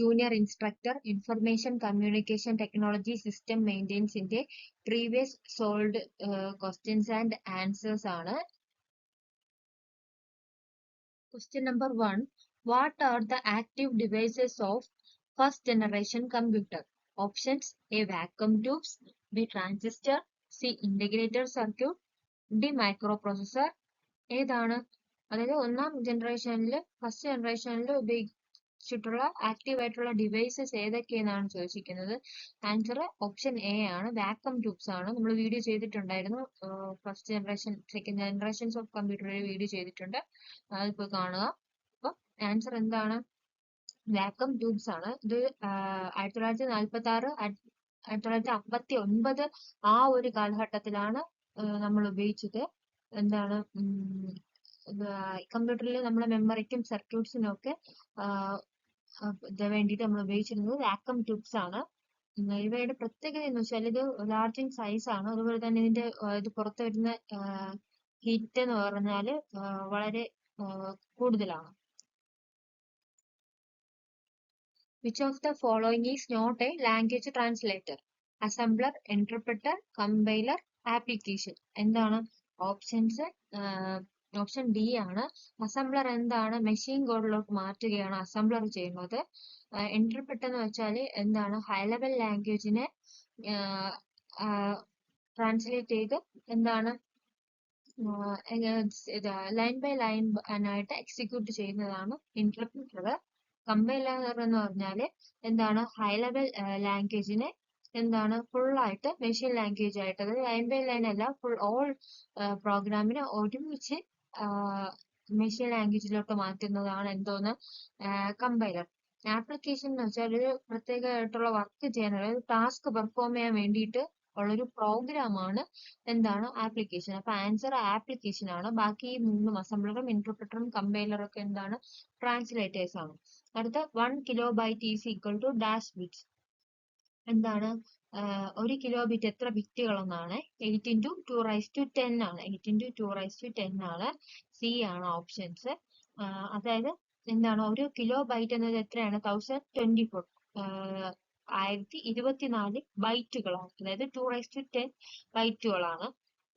Junior instructor information communication technology system മെയിൻ്റെനൻസിന്റെ previous solved questions and answers ആണ്. Question number 1. What are the active devices of first generation computer? Options: A. Vacuum tubes, B. Transistor, C. Integrated circuit, D. Microprocessor. ഏതാണ്? അതായത് ഒന്നാം ജനറേഷനിൽ first ജനറേഷനിൽ ഉപയോഗിച്ചിട്ടുള്ള active ആയിട്ടുള്ള devices ഏതൊക്കെയെന്നാണ് ചോദിച്ചിരിക്കുന്നത്. ആൻസർ ഓപ്ഷൻ എ ആണ്, വാക്വം ട്യൂബ്സ് ആണ്. നമ്മൾ വീഡിയോ ചെയ്തിട്ടുണ്ടായിരുന്നു, first generation second generations of കമ്പ്യൂട്ടറിൽ വീഡിയോ ചെയ്തിട്ടുണ്ട്, അതിപ്പോ കാണുക. അപ്പൊ ആൻസർ എന്താണ്? വാക്വം ട്യൂബ്സ് ആണ്. ഇത് 1946 1959 ആ ഒരു കാലഘട്ടത്തിലാണ് നമ്മൾ ഉപയോഗിച്ചത്. എന്താണ് കമ്പ്യൂട്ടറിൽ നമ്മളെ മെമ്മറിക്കും സർക്യൂട്ട്സിനും ഒക്കെ വേണ്ടിയിട്ട് നമ്മൾ ഉപയോഗിച്ചിരുന്നത് വാക്വം ട്യൂബ്സ് ആണ്. ഇവയുടെ പ്രത്യേകത എന്ന് വെച്ചാൽ ഇത് ലാർജ് ഇൻ സൈസ് ആണ്. അതുപോലെ തന്നെ ഇതിന്റെ ഇത് പുറത്തു വരുന്ന ഹീറ്റ് എന്ന് പറഞ്ഞാൽ വളരെ കൂടുതലാണ്. Which of the following is not a language translator? Assembler, interpreter, compiler, application. എന്താണ് ഓപ്ഷൻസ്? ഓപ്ഷൻ ഡി ആണ്. അസംബ്ലർ എന്താണ്? മെഷീൻ കോഡിലോട്ട് മാറ്റുകയാണ് അസംബ്ലർ ചെയ്യുന്നത്. ഇന്റർപ്രറ്റർ എന്ന് വെച്ചാൽ എന്താണ്? ഹൈ ലെവൽ ലാംഗ്വേജിനെ ട്രാൻസ്ലേറ്റ് ചെയ്ത് എന്താണ് ലൈൻ ബൈ ലൈൻ ആയിട്ട് എക്സിക്യൂട്ട് ചെയ്യുന്നതാണ് ഇന്റർപ്രറ്റർ. കമ്പൈലർ എന്ന് പറഞ്ഞാൽ എന്താണ്? ഹൈ ലെവൽ ലാംഗ്വേജിനെ എന്താണ് ഫുൾ ആയിട്ട് മെഷീൻ ലാംഗ്വേജ് ആയിട്ട്, അതായത് ലൈൻ ബൈ ലൈൻ അല്ല, ഫുൾ ഓൾ പ്രോഗ്രാമിനെ ഒരുമിച്ച് മെഷീൻ ലാംഗ്വേജിലോട്ട് മാറ്റുന്നതാണ് എന്തോന്ന്? കമ്പൈലർ. ആപ്ലിക്കേഷൻ എന്ന് വെച്ചാൽ ഒരു പ്രത്യേകമായിട്ടുള്ള വർക്ക് ചെയ്യാൻ, അതായത് ടാസ്ക് പെർഫോം ചെയ്യാൻ വേണ്ടിയിട്ട് ഉള്ളൊരു പ്രോഗ്രാമാണ് എന്താണ്? ആപ്ലിക്കേഷൻ. അപ്പൊ ആൻസർ ആപ്ലിക്കേഷൻ ആണ്. ബാക്കി ഈ മൂന്നും അസംബ്ലറും ഇന്റർപ്രറ്ററും കമ്പൈലറും ഒക്കെ എന്താണ്? ട്രാൻസ്ലേറ്റേഴ്സ് ആണ്. അടുത്ത 1 kilobyte is equal to dash bits. എന്താണ്? 1 കിലോ ബിറ്റ് എത്ര ബിറ്റുകൾ എന്നാണ്? 8 into 2^10 ആണ്. 8 into 2^10 ആണ്. സി ആണ് ഓപ്ഷൻസ്. അതായത് എന്താണ്? 1 കിലോ ബൈറ്റ് എന്നത് എത്രയാണ്? 1024 1024 ബൈറ്റുകളാണ്. അതായത് 2^10 ബൈറ്റുകളാണ്.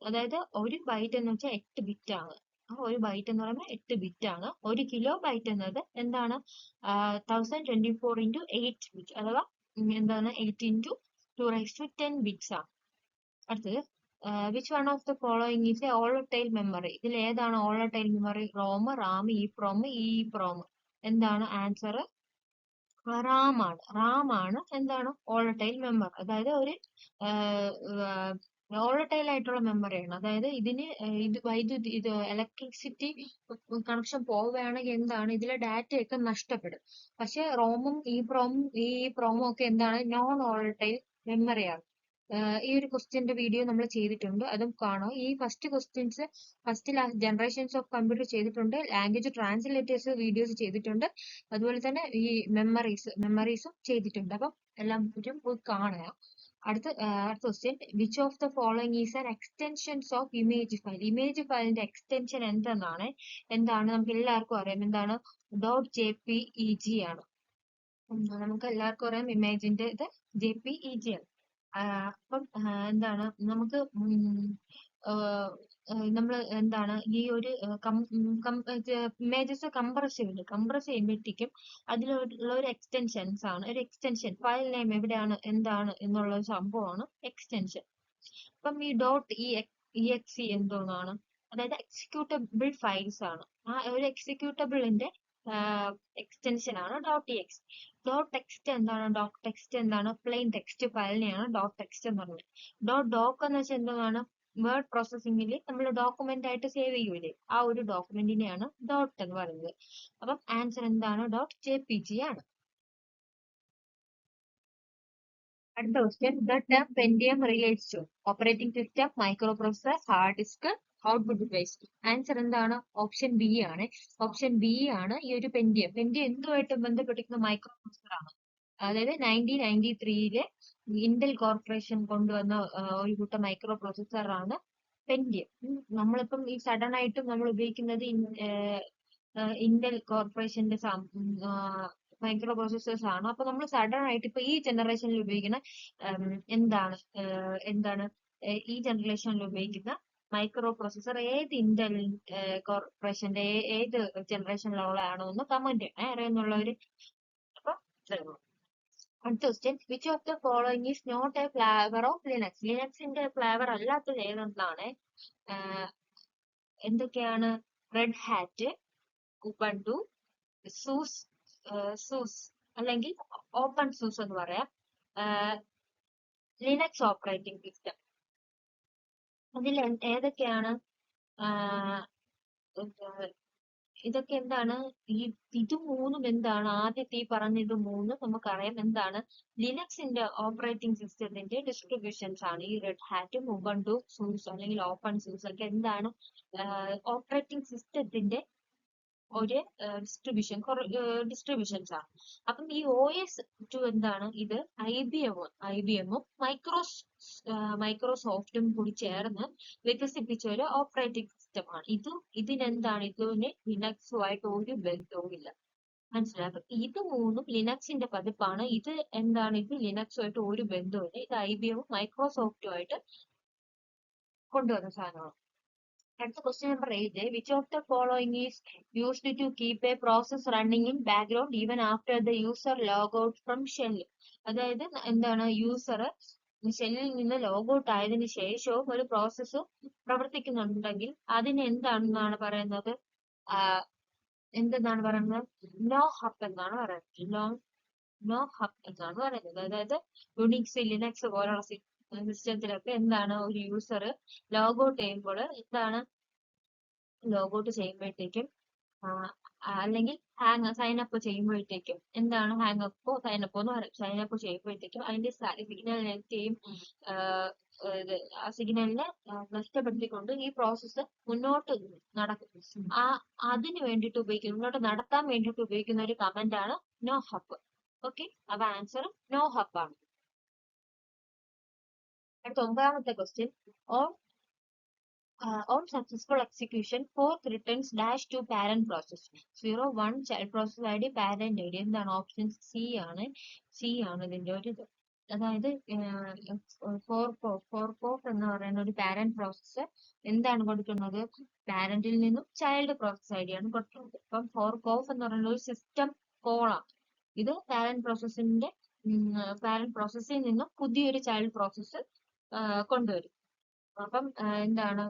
അതായത് ഒരു ബൈറ്റ് എന്ന് വെച്ചാൽ 8 ബിറ്റ് ആണ്. ഒരു ബൈറ്റ് എന്ന് പറയുമ്പോൾ 8 ബിറ്റ് ആണ്. 1 കിലോ ബൈറ്റ് എന്നത് എന്താണ്? 1024 into 8 ബിറ്റ്, അഥവാ എന്താണ്? 8 into 2^10 ബിറ്റ്സ് ആണ്. അടുത്തത് which one of the following is a volatile memory? ഇതിൽ ഏതാണ് volatile memory? ROM, RAM, EPROM, EPROM. എന്താണ് ആൻസർ? റാം ആണ്. റാം ആണ് എന്താണ്? Volatile memory. അതായത് ഒരു ഓളട്ടൈൽ ആയിട്ടുള്ള മെമ്മറിയാണ്. അതായത് ഇതിന് വൈദ്യുതി ഇലക്ട്രിസിറ്റി കണക്ഷൻ പോവുകയാണെങ്കിൽ എന്താണ്? ഇതിലെ ഡാറ്റയൊക്കെ നഷ്ടപ്പെടും. പക്ഷെ റോമും ഇപ്രോമും ഒക്കെ എന്താണ്? നോൺ ഓളട്ടൈൽ മെമ്മറിയാണ്. ഈ ഒരു ക്വസ്റ്റ്യന്റെ വീഡിയോ നമ്മൾ ചെയ്തിട്ടുണ്ട്, അതും കാണാം. ഈ first questions first generations of computer ചെയ്തിട്ടുണ്ട്, ലാംഗ്വേജ് ട്രാൻസ്ലേറ്റേഴ്സ് വീഡിയോസ് ചെയ്തിട്ടുണ്ട്, അതുപോലെ തന്നെ ഈ മെമ്മറീസും ചെയ്തിട്ടുണ്ട്. അപ്പം എല്ലാം പോയി കാണുക. അടുത്ത question, which of the following is an extensions of image file? Image ഫയലിന്റെ എക്സ്റ്റൻഷൻ എന്തെന്നാണ്? എന്താണ്? നമുക്ക് എല്ലാവർക്കും അറിയാം, എന്താണ്? .jpeg ആണ്. നമുക്ക് എല്ലാവർക്കും അറിയാം ഇമേജിന്റെ ഇത് JPEG ആണ്. അപ്പം എന്താണ്? നമുക്ക് നമ്മൾ എന്താണ് ഈ ഒരു ഇമേജസ് കംപ്രസ് ചെയ്യുമ്പോഴത്തേക്കും അതിലുള്ള ഒരു എക്സ്റ്റൻഷൻസ് ആണ്. ഒരു എക്സ്റ്റൻഷൻ ഫയൽ നെയിം എവിടെയാണ്, എന്താണ് എന്നുള്ള ഒരു സംഭവമാണ് എക്സ്റ്റൻഷൻ. അപ്പം ഈ .exe എന്തോന്നാണ്? അതായത് എക്സിക്യൂട്ടബിൾ ഫയൽസ് ആണ്. ആ ഒരു എക്സിക്യൂട്ടബിളിന്റെ എക്സ്റ്റൻഷൻ ആണ് .exe. .text എന്താണ്? .text എന്താണ്? പ്ലെയിൻ ടെക്സ്റ്റ് ഫയലിനെയാണ് .text എന്ന് പറയുന്നത്. .doc എന്ന് വെച്ചാൽ എന്താണ്? വേർഡ് പ്രോസസ്സിംഗിൽ നമ്മൾ ഡോക്യുമെന്റ് ആയിട്ട് സേവ് ചെയ്യൂലേ, ആ ഒരു ഡോക്യുമെന്റിനെയാണ് ഡോട്ട് എന്ന് പറയുന്നത്. അപ്പം ആൻസർ എന്താണ്? .jpg ആണ്. അടുത്ത question, the term pentium relates to operating system, micro processor, hard disk, output device. Answer എന്താണ്? ഓപ്ഷൻ ബി ആണ്. ഓപ്ഷൻ ബി ആണ് ഈ ഒരു പെന്റിയം. പെന്റിയം എന്തുമായിട്ട് ബന്ധപ്പെട്ടിരിക്കുന്ന? മൈക്രോ പ്രോസസർ ആണ്. അതായത് 1993 ഇന്റൽ കോർപ്പറേഷൻ കൊണ്ടുവന്ന ഒരു കൂട്ടം മൈക്രോ പ്രോസസർ ആണ് പെന്റിയം. നമ്മളിപ്പം ഈ സഡൻ ആയിട്ടും നമ്മൾ ഉപയോഗിക്കുന്നത് ഇന്റൽ കോർപ്പറേഷന്റെ മൈക്രോ പ്രോസസ്സേഴ്സ് ആണ്. അപ്പൊ നമ്മൾ സഡൻ ആയിട്ട് ഇപ്പൊ ഈ ജനറേഷനിൽ ഉപയോഗിക്കുന്ന എന്താണ് ഈ ജനറേഷനിൽ ഉപയോഗിക്കുന്ന മൈക്രോ പ്രോസസ്സർ ഏത് ഇന്റൽ കോർപ്പറേഷന്റെ ഏത് ജനറേഷനിലുള്ളതാണോ എന്ന് കമന്റ് ചെയ്യണേ അറിയുന്നുള്ളവര്. അപ്പൊ അടുത്ത question, which of the following is not a flavour of Linux? ലിനക്സിന്റെ ഫ്ലേവർ അല്ലാത്തത് ഏതെന്നാണ്? എന്തൊക്കെയാണ്? Red Hat, Ubuntu, SUSE SUSE അല്ലെങ്കിൽ ഓപ്പൺ സൂസ് എന്ന് പറയാം, ലിനക്സ് ഓപ്പറേറ്റിംഗ് സിസ്റ്റം. അതിൽ ഏതൊക്കെയാണ്? ഇതൊക്കെ എന്താണ്? ഇത് മൂന്നും എന്താണ്? ആദ്യത്തെ ഈ പറഞ്ഞത് മൂന്നും നമുക്കറിയാം എന്താണ്? ലിനക്സിന്റെ ഓപ്പറേറ്റിംഗ് സിസ്റ്റത്തിന്റെ ഡിസ്ട്രിബ്യൂഷൻസ് ആണ്. ഈ റെഡ് ഹാറ്റും ഉബണ്ടു സൂസ് അല്ലെങ്കിൽ ഓപ്പൺ സൂസ് ഒക്കെ എന്താണ്? ഓപ്പറേറ്റിംഗ് സിസ്റ്റത്തിന്റെ ഒരു ഡിസ്ട്രിബ്യൂഷൻസ് ആണ്. അപ്പം ഈ OS/2 എന്താണ്? ഇത് IBMഉം മൈക്രോസോഫ്റ്റും കൂടി ചേർന്ന് വികസിപ്പിച്ച ഒരു ഓപ്പറേറ്റിംഗ് സിസ്റ്റം ആണ്. ഇതിനെന്താണ്? ഇതിന് ലിനക്സുമായിട്ട് ഒരു ബന്ധവുമില്ല. മനസ്സിലായി? അപ്പൊ ഇത് മൂന്നും ലിനക്സിന്റെ പതിപ്പാണ്. ഇത് എന്താണ്? ഇത് ലിനക്സുമായിട്ട് ഒരു ബന്ധവുമില്ല. ഇത് IBMഉം മൈക്രോസോഫ്റ്റുമായിട്ട് കൊണ്ടുവന്ന സാധനമാണ്. അടുത്ത question number 8, which of the following is used to keep a process running in background even after the user log out from shell? അതായത് എന്താണ്? യൂസർ ഷെല്ലിൽ നിന്ന് ലോഗ് ഔട്ട് ആയതിനു ശേഷവും ഒരു പ്രോസസ്സ് പ്രവർത്തിക്കുന്നുണ്ടെങ്കിൽ അതിന് എന്താണെന്നാണ് പറയുന്നത്? എന്തെന്നാണ് പറയുന്നത്? നോ ഹബ് എന്നാണ് പറയുന്നത്. നോ ഹബ് എന്നാണ് പറയുന്നത്. അതായത് യുണിക്സ്, ലിനക്സ് പോലുള്ള സിസ്റ്റത്തിലൊക്കെ എന്താണ്? ഒരു യൂസർ ലോഗ് ഔട്ട് ചെയ്യുമ്പോൾ എന്താണ്? ലോഗ് ഔട്ട് ചെയ്യുമ്പോഴത്തേക്കും അല്ലെങ്കിൽ സൈനപ്പ് ചെയ്യുമ്പോഴത്തേക്കും എന്താണ്? ഹാങ് സൈനപ്പോ എന്ന് പറയും. സൈനപ്പ് ചെയ്യുമ്പോഴത്തേക്കും അതിന്റെ സിഗ്നലിനെയും സിഗ്നലിനെ നഷ്ടപ്പെടുത്തിക്കൊണ്ട് ഈ പ്രോസസ്സ് മുന്നോട്ട് നടക്കും. അതിന് വേണ്ടിയിട്ട് ഉപയോഗിക്കുന്ന, മുന്നോട്ട് നടത്താൻ വേണ്ടിയിട്ട് ഉപയോഗിക്കുന്ന ഒരു കമന്റ് ആണ് നോ ഹബ്. ഓക്കെ, അപ്പൊ ആൻസർ നോ ഹബ് ആണ്. അടുത്ത 9ാമത്തെ question, on successful execution, forth returns dash to parent process. 0, 1 child process ID, parent ID. എന്താണ്? ഓപ്ഷൻ സി ആണ് ഇതിന്റെ ഒരു ഇത്. അതായത് ഫോർകോഫ് എന്ന് പറയുന്ന ഒരു പാരന്റ് പ്രോസസ്സ് എന്താണ് കൊടുക്കുന്നത്? പാരന്റിൽ നിന്നും ചൈൽഡ് പ്രോസസ് ID ആണ് കൊടുക്കുന്നത്. അപ്പം ഫോർകോഫ് എന്ന് പറയുന്ന ഒരു സിസ്റ്റം കോളാണ്. ഇത് പാരന്റ് പ്രോസസ്സിൽ നിന്നും പുതിയൊരു ചൈൽഡ് പ്രോസസ്സ് കൊണ്ടുവരും. അപ്പം എന്താണ്?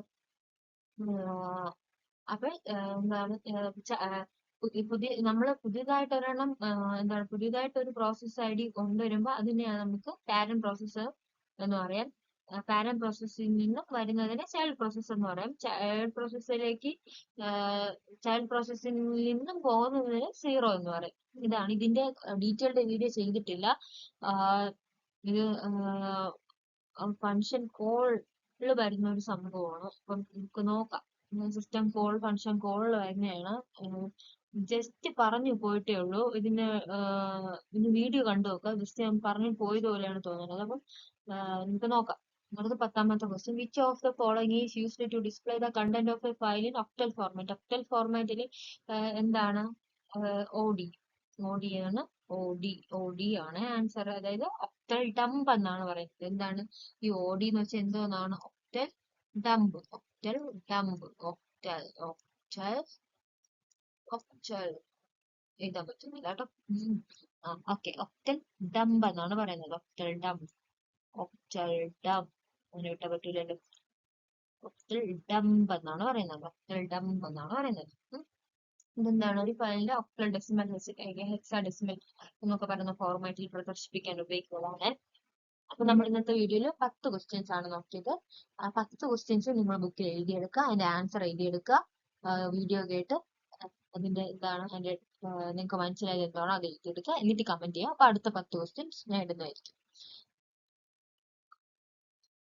അപ്പൊ എന്താണ്? പുതിയതായിട്ട് ഒരെണ്ണം എന്താണ്? പുതിയതായിട്ട് ഒരു പ്രോസസ് ID കൊണ്ടുവരുമ്പോൾ അതിനെയാണ് നമുക്ക് പാരന്റ് പ്രോസസ്സ് എന്ന് പറയാം. പാരന്റ് പ്രോസസ്സിൽ നിന്നും വരുന്നതിനെ ചൈൽഡ് പ്രോസസ് എന്ന് പറയാം. ചൈൽഡ് പ്രോസസ്സിൽ നിന്നും പോകുന്നതിന് 0 എന്ന് പറയും. ഇതാണ് ഇതിന്റെ ഡീറ്റെയിൽഡ് വീഡിയോ ചെയ്തിട്ടില്ല. ഇത് ഫങ്ഷൻ കോളിൽ വരുന്ന ഒരു സംഭവമാണ്. അപ്പം നമുക്ക് നോക്കാം. സിസ്റ്റം കോൾ, ഫങ്ഷൻ കോളിൽ വരുന്നതാണ്. ജസ്റ്റ് പറഞ്ഞു പോയിട്ടേ ഉള്ളൂ. ഇതിന്റെ വീഡിയോ കണ്ടു നോക്കാം. ജസ്റ്റ് ഞാൻ പറഞ്ഞു പോയതുപോലെയാണ് തോന്നുന്നത്. അപ്പം നമുക്ക് നോക്കാം. അടുത്ത 10ാമത്തെ question, which of the following is used to display the content of a file in octal format? Octal ഫോർമാറ്റിൽ എന്താണ്? OD ആണ് ആൻസർ. അതായത് ഒക്ടൽ ഡംപ് എന്നാണ് പറയുന്നത്. എന്താണ് ഈ OD എന്ന് വെച്ചാൽ എന്തോന്നാണ്? Octal dump. എഴുതാൻ പറ്റുന്നില്ല കേട്ടോ. ഓക്കെ, ഒക്ടൽ ഡംപ് എന്നാണ് പറയുന്നത്. ഒക്ടൽ ഡംപ് അങ്ങനെ വിട്ടാൻ പറ്റൂലല്ലോ. ഒക്ടൽ ഡംപ് എന്നാണ് പറയുന്നത്. ഇതെന്താണ്? ഒരു ഫയലിന്റെ ഒക്ടൽ ഡെസിമൽ, ഹെക്സാഡെസിമൽ എന്നൊക്കെ പറയുന്ന ഫോർമാറ്റിൽ പ്രദർശിപ്പിക്കാൻ ഉപയോഗിക്കുന്നതാണ്. അപ്പൊ നമ്മൾ ഇന്നത്തെ വീഡിയോയിൽ 10 ക്വസ്റ്റ്യൻസ് ആണ് നോക്കിയത്. 10 ക്വസ്റ്റ്യൻസ് നിങ്ങൾ ബുക്കിൽ എഴുതിയെടുക്കുക, അതിന്റെ ആൻസർ എഴുതിയെടുക്കുക, വീഡിയോ കേട്ട് അതിന്റെ എന്താണ് നിങ്ങൾക്ക് മനസ്സിലായത് എന്താണോ അത് എഴുതിയെടുക്കുക, എന്നിട്ട് കമന്റ് ചെയ്യുക. അപ്പൊ അടുത്ത 10 ക്വസ്റ്റ്യൻസ് ഞാൻ ഇടുന്നതായിരിക്കും.